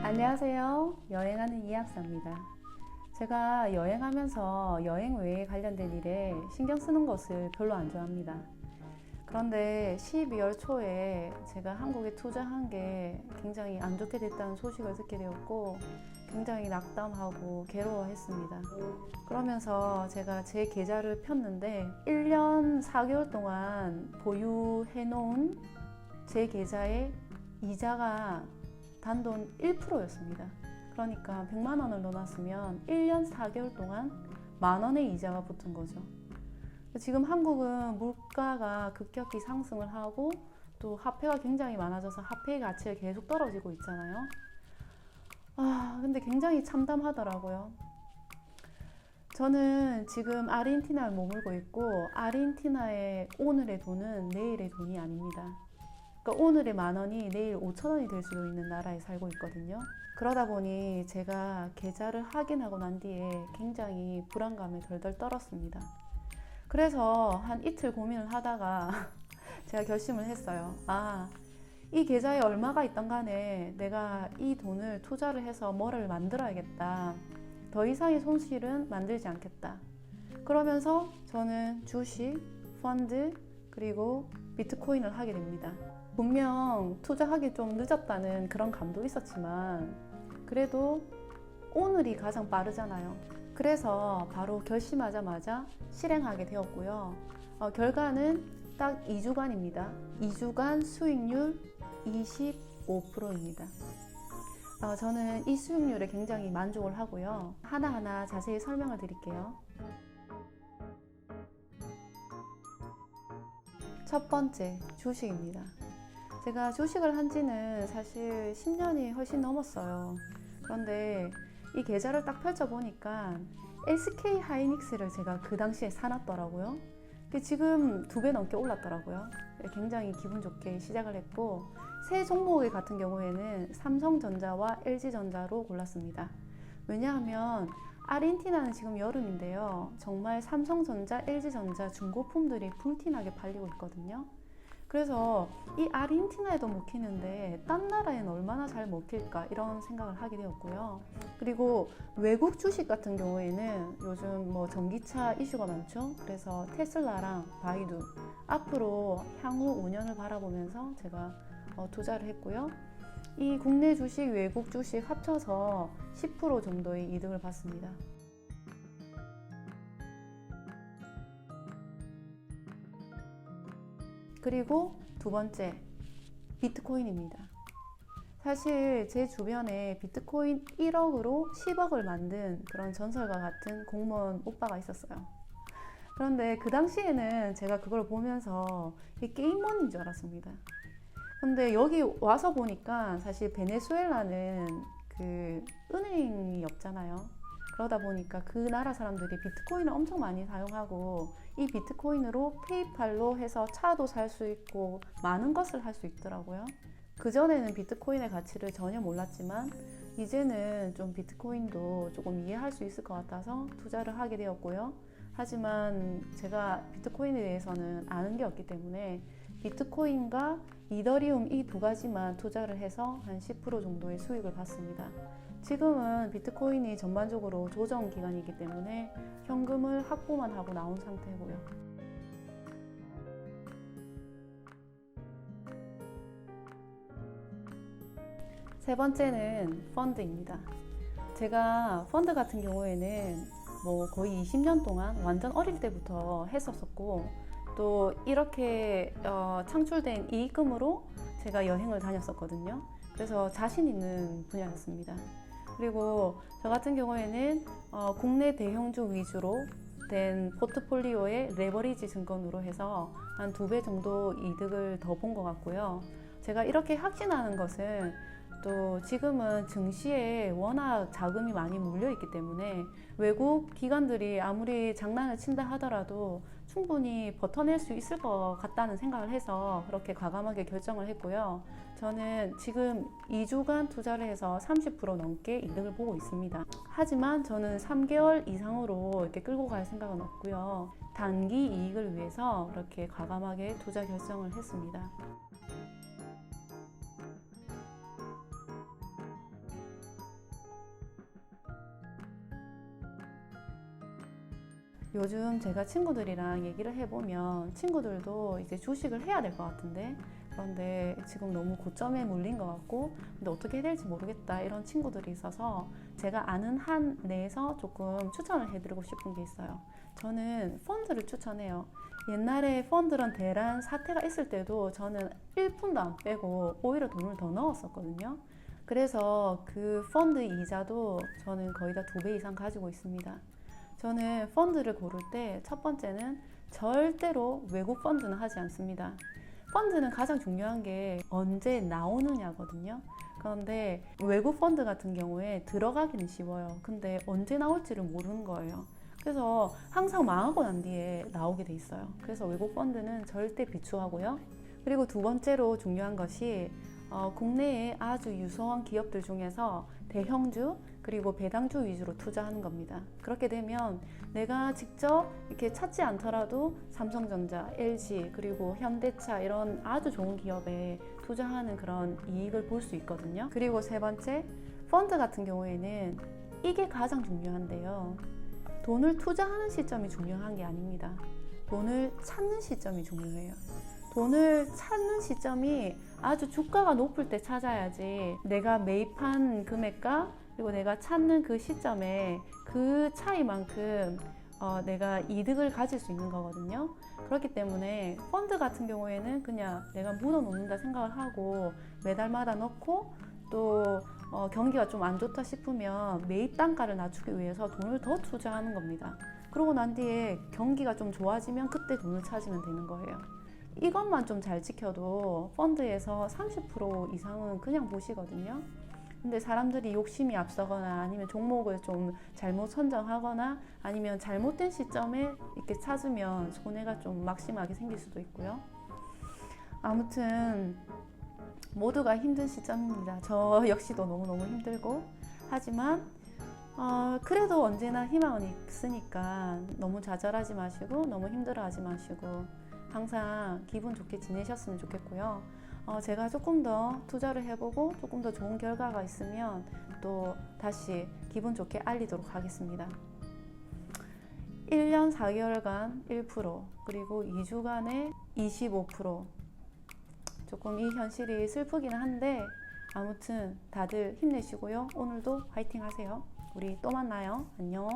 안녕하세요. 여행하는 이학사입니다. 제가 여행하면서 여행 외에 관련된 일에 신경 쓰는 것을 별로 안 좋아합니다. 그런데 12월 초에 제가 한국에 투자한 게 굉장히 안 좋게 됐다는 소식을 듣게 되었고 굉장히 낙담하고 괴로워했습니다. 그러면서 제가 제 계좌를 폈는데 1년 4개월 동안 보유해 놓은 제 계좌의 이자가 단돈 1%였습니다. 그러니까 100만 원을 넣어놨으면 1년 4개월 동안 만 원의 이자가 붙은 거죠. 지금 한국은 물가가 급격히 상승을 하고 또 화폐가 굉장히 많아져서 화폐의 가치가 계속 떨어지고 있잖아요. 근데 굉장히 참담하더라고요. 저는 지금 아르헨티나에 머물고 있고 아르헨티나의 오늘의 돈은 내일의 돈이 아닙니다. 그러니까 오늘의 만 원이 내일 5천 원이 될 수도 있는 나라에 살고 있거든요. 그러다 보니 제가 계좌를 확인하고 난 뒤에 굉장히 불안감에 덜덜 떨었습니다. 그래서 한 이틀 고민을 하다가 제가 결심을 했어요. 이 계좌에 얼마가 있던 간에 내가 이 돈을 투자를 해서 뭐를 만들어야겠다. 더 이상의 손실은 만들지 않겠다. 그러면서 저는 주식, 펀드, 그리고 비트코인을 하게 됩니다. 분명 투자하기 좀 늦었다는 그런 감도 있었지만 그래도 오늘이 가장 빠르잖아요. 그래서 바로 결심하자마자 실행하게 되었고요. 결과는 딱 2주간입니다. 2주간 수익률 25%입니다. 저는 이 수익률에 굉장히 만족을 하고요. 하나하나 자세히 설명을 드릴게요. 첫 번째, 주식입니다. 제가 주식을 한 지는 사실 10년이 훨씬 넘었어요. 그런데 이 계좌를 딱 펼쳐보니까 SK 하이닉스를 제가 그 당시에 사놨더라고요. 지금 2배 넘게 올랐더라고요. 굉장히 기분 좋게 시작을 했고 세 종목 같은 경우에는 삼성전자와 LG전자로 골랐습니다. 왜냐하면 아르헨티나는 지금 여름인데요. 정말 삼성전자, LG전자 중고품들이 불티나게 팔리고 있거든요. 그래서 이 아르헨티나에도 먹히는데 딴 나라에는 얼마나 잘 먹힐까 이런 생각을 하게 되었고요. 그리고 외국 주식 같은 경우에는 요즘 전기차 이슈가 많죠. 그래서 테슬라랑 바이두 앞으로 향후 5년을 바라보면서 제가 투자를 했고요. 이 국내 주식, 외국 주식 합쳐서 10% 정도의 이득을 봤습니다. 그리고 두 번째, 비트코인입니다. 사실 제 주변에 비트코인 1억으로 10억을 만든 그런 전설과 같은 공무원 오빠가 있었어요. 그런데 그 당시에는 제가 그걸 보면서 이게 게임머니인 줄 알았습니다. 근데 여기 와서 보니까 사실 베네수엘라는 그 은행이 없잖아요. 그러다 보니까 그 나라 사람들이 비트코인을 엄청 많이 사용하고 이 비트코인으로 페이팔로 해서 차도 살 수 있고 많은 것을 할 수 있더라고요. 그전에는 비트코인의 가치를 전혀 몰랐지만 이제는 좀 비트코인도 조금 이해할 수 있을 것 같아서 투자를 하게 되었고요. 하지만 제가 비트코인에 대해서는 아는 게 없기 때문에 비트코인과 이더리움 이 두 가지만 투자를 해서 한 10% 정도의 수익을 봤습니다. 지금은 비트코인이 전반적으로 조정 기간이기 때문에 현금을 확보만 하고 나온 상태고요. 세 번째는 펀드입니다. 제가 펀드 같은 경우에는 거의 20년 동안 완전 어릴 때부터 했었었고 또 이렇게 창출된 이익금으로 제가 여행을 다녔었거든요. 그래서 자신 있는 분야였습니다. 그리고 저 같은 경우에는 국내 대형주 위주로 된 포트폴리오의 레버리지 증권으로 해서 한 2배 정도 이득을 더 본 것 같고요. 제가 이렇게 확신하는 것은 또 지금은 증시에 워낙 자금이 많이 몰려있기 때문에 외국 기관들이 아무리 장난을 친다 하더라도 충분히 버텨낼 수 있을 것 같다는 생각을 해서 그렇게 과감하게 결정을 했고요. 저는 지금 2주간 투자를 해서 30% 넘게 이득을 보고 있습니다. 하지만 저는 3개월 이상으로 이렇게 끌고 갈 생각은 없고요. 단기 이익을 위해서 그렇게 과감하게 투자 결정을 했습니다. 요즘 제가 친구들이랑 얘기를 해보면 친구들도 이제 주식을 해야 될 것 같은데, 그런데 지금 너무 고점에 몰린 것 같고, 근데 어떻게 해야 될지 모르겠다 이런 친구들이 있어서 제가 아는 한 내에서 조금 추천을 해드리고 싶은 게 있어요. 저는 펀드를 추천해요. 옛날에 펀드런 대란 사태가 있을 때도 저는 1푼도 안 빼고 오히려 돈을 더 넣었었거든요. 그래서 그 펀드 이자도 저는 거의 다 2배 이상 가지고 있습니다. 저는 펀드를 고를 때 첫 번째는 절대로 외국 펀드는 하지 않습니다. 펀드는 가장 중요한 게 언제 나오느냐거든요. 그런데 외국 펀드 같은 경우에 들어가기는 쉬워요. 근데 언제 나올지를 모르는 거예요. 그래서 항상 망하고 난 뒤에 나오게 돼 있어요. 그래서 외국 펀드는 절대 비추하고요. 그리고 두 번째로 중요한 것이 국내에 아주 유소한 기업들 중에서 대형주 그리고 배당주 위주로 투자하는 겁니다. 그렇게 되면 내가 직접 이렇게 찾지 않더라도 삼성전자, LG 그리고 현대차 이런 아주 좋은 기업에 투자하는 그런 이익을 볼 수 있거든요. 그리고 세 번째, 펀드 같은 경우에는 이게 가장 중요한데요. 돈을 투자하는 시점이 중요한 게 아닙니다. 돈을 찾는 시점이 중요해요. 돈을 찾는 시점이 아주 주가가 높을 때 찾아야지, 내가 매입한 금액과 그리고 내가 찾는 그 시점에 그 차이만큼 내가 이득을 가질 수 있는 거거든요. 그렇기 때문에 펀드 같은 경우에는 그냥 내가 묻어 놓는다 생각을 하고 매달마다 넣고, 또 경기가 좀 안 좋다 싶으면 매입 단가를 낮추기 위해서 돈을 더 투자하는 겁니다. 그러고 난 뒤에 경기가 좀 좋아지면 그때 돈을 찾으면 되는 거예요. 이것만 좀 잘 지켜도 펀드에서 30% 이상은 그냥 보시거든요. 근데 사람들이 욕심이 앞서거나 아니면 종목을 좀 잘못 선정하거나 아니면 잘못된 시점에 이렇게 찾으면 손해가 좀 막심하게 생길 수도 있고요. 아무튼 모두가 힘든 시점입니다. 저 역시도 너무너무 힘들고, 하지만 그래도 언제나 희망은 있으니까 너무 좌절하지 마시고 너무 힘들어하지 마시고 항상 기분 좋게 지내셨으면 좋겠고요. 제가 조금 더 투자를 해보고 조금 더 좋은 결과가 있으면 또 다시 기분 좋게 알리도록 하겠습니다. 1년 4개월간 1%, 그리고 2주간에 25%. 조금 이 현실이 슬프긴 한데 아무튼 다들 힘내시고요. 오늘도 화이팅 하세요. 우리 또 만나요. 안녕.